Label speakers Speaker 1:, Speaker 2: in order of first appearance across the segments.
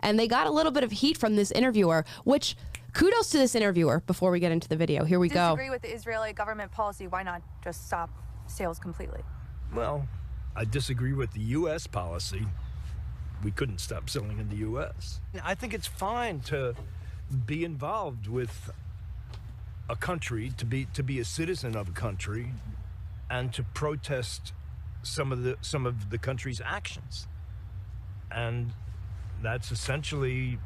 Speaker 1: and they got a little bit of heat from this interviewer, which kudos to this interviewer before we get into the video. Here we go.
Speaker 2: Disagree with the Israeli government policy. Why not just stop sales completely?
Speaker 3: Well, I disagree with the U.S. policy. We couldn't stop selling in the U.S. I think it's fine to be involved with a country, to be a citizen of a country, and to protest some of the country's actions. And that's essentially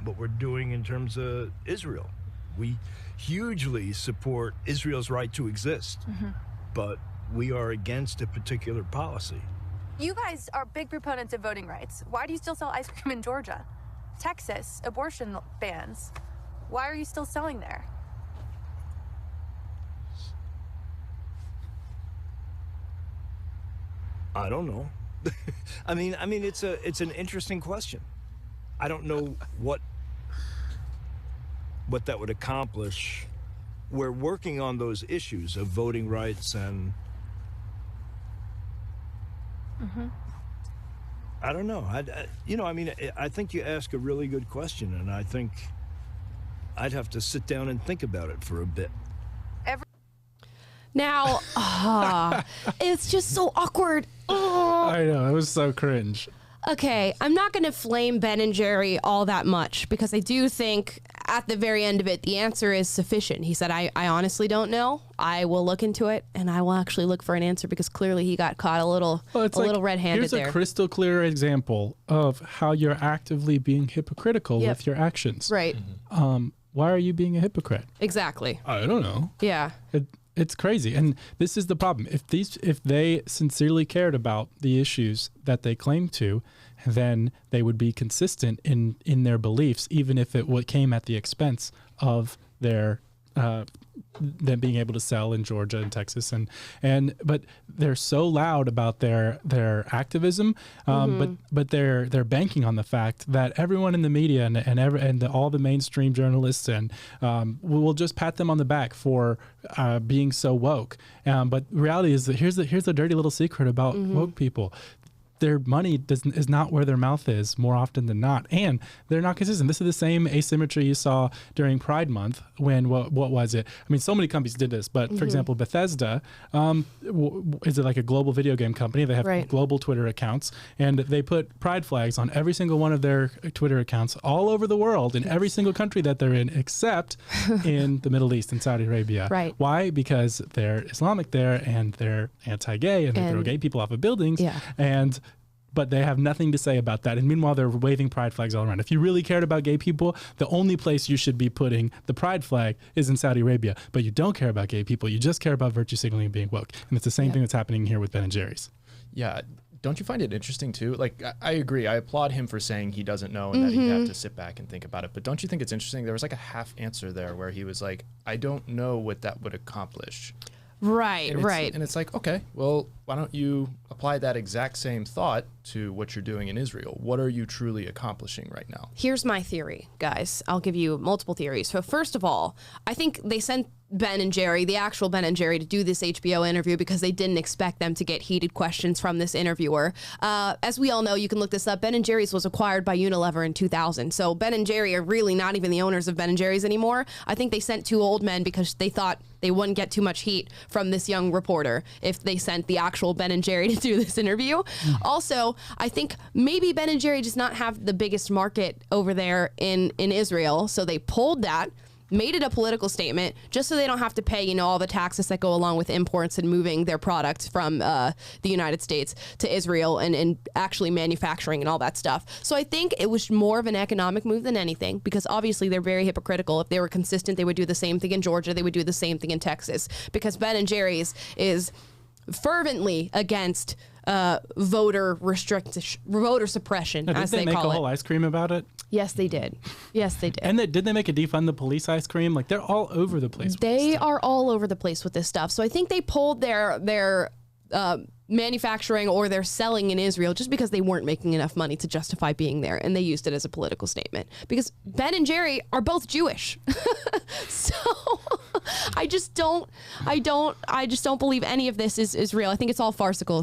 Speaker 3: what we're doing in terms of Israel. We hugely support Israel's right to exist, but we are against a particular policy.
Speaker 2: You guys are big proponents of voting rights. Why do you still sell ice cream in Georgia? Texas, abortion bans. Why are you still selling there?
Speaker 3: I don't know. I mean, it's an interesting question. I don't know what that would accomplish. We're working on those issues of voting rights and I don't know. I think you ask a really good question, and I think I'd have to sit down and think about it for a bit.
Speaker 1: Now, it's just so awkward.
Speaker 4: I know, it was so cringe.
Speaker 1: Okay, I'm not going to flame Ben and Jerry all that much because I do think at the very end of it, the answer is sufficient. He said, I honestly don't know. I will look into it, and I will actually look for an answer because clearly he got caught a little red-handed there.
Speaker 4: Here's a crystal clear example of how you're actively being hypocritical with your actions.
Speaker 1: Right.
Speaker 4: Why are you being a hypocrite?
Speaker 1: Exactly.
Speaker 4: I don't know.
Speaker 1: Yeah.
Speaker 4: It's crazy. And this is the problem. If they sincerely cared about the issues that they claim to, then they would be consistent in their beliefs, even if it came at the expense of their them being able to sell in Georgia and Texas, but they're so loud about their activism, but they're banking on the fact that everyone in the media and all the mainstream journalists will just pat them on the back for being so woke. But reality is that here's the dirty little secret about woke people. Their money is not where their mouth is more often than not, and they're not consistent. This is the same asymmetry you saw during Pride Month when what was it? I mean, so many companies did this, but for example, Bethesda is like a global video game company. They have global Twitter accounts, and they put pride flags on every single one of their Twitter accounts all over the world in every single country that they're in, except in the Middle East and Saudi Arabia.
Speaker 1: Right.
Speaker 4: Why? Because they're Islamic there, and they're anti-gay, and they throw gay people off of buildings, but they have nothing to say about that. And meanwhile, they're waving pride flags all around. If you really cared about gay people, the only place you should be putting the pride flag is in Saudi Arabia. But you don't care about gay people. You just care about virtue signaling and being woke. And it's the same thing that's happening here with Ben and Jerry's.
Speaker 5: Yeah. Don't you find it interesting too? Like, I agree. I applaud him for saying he doesn't know and that he'd have to sit back and think about it. But don't you think it's interesting? There was like a half answer there where he was like, I don't know what that would accomplish.
Speaker 1: Right.
Speaker 5: And it's like, okay, well, why don't you apply that exact same thought to what you're doing in Israel? What are you truly accomplishing right now?
Speaker 1: Here's my theory, guys. I'll give you multiple theories. So first of all, I think they sent Ben and Jerry, the actual Ben and Jerry, to do this HBO interview because they didn't expect them to get heated questions from this interviewer. As we all know, you can look this up, Ben and Jerry's was acquired by Unilever in 2000. So Ben and Jerry are really not even the owners of Ben and Jerry's anymore. I think they sent two old men because they thought they wouldn't get too much heat from this young reporter if they sent the actual Ben and Jerry to do this interview. Also, I think maybe Ben and Jerry does not have the biggest market over there in Israel. So they pulled that, made it a political statement just so they don't have to pay, all the taxes that go along with imports and moving their products from the United States to Israel and actually manufacturing and all that stuff. So I think it was more of an economic move than anything because obviously they're very hypocritical. If they were consistent, they would do the same thing in Georgia. They would do the same thing in Texas because Ben and Jerry's is fervently against voter suppression, as they call it.
Speaker 4: Did they make a whole ice cream about it?
Speaker 1: Yes, they did.
Speaker 4: And did they make a defund the police ice cream? Like, they're all over the place.
Speaker 1: They are all over the place with this stuff. So I think they pulled their manufacturing or their selling in Israel just because they weren't making enough money to justify being there, and they used it as a political statement because Ben and Jerry are both Jewish. So I just don't believe any of this is real. I think it's all farcical.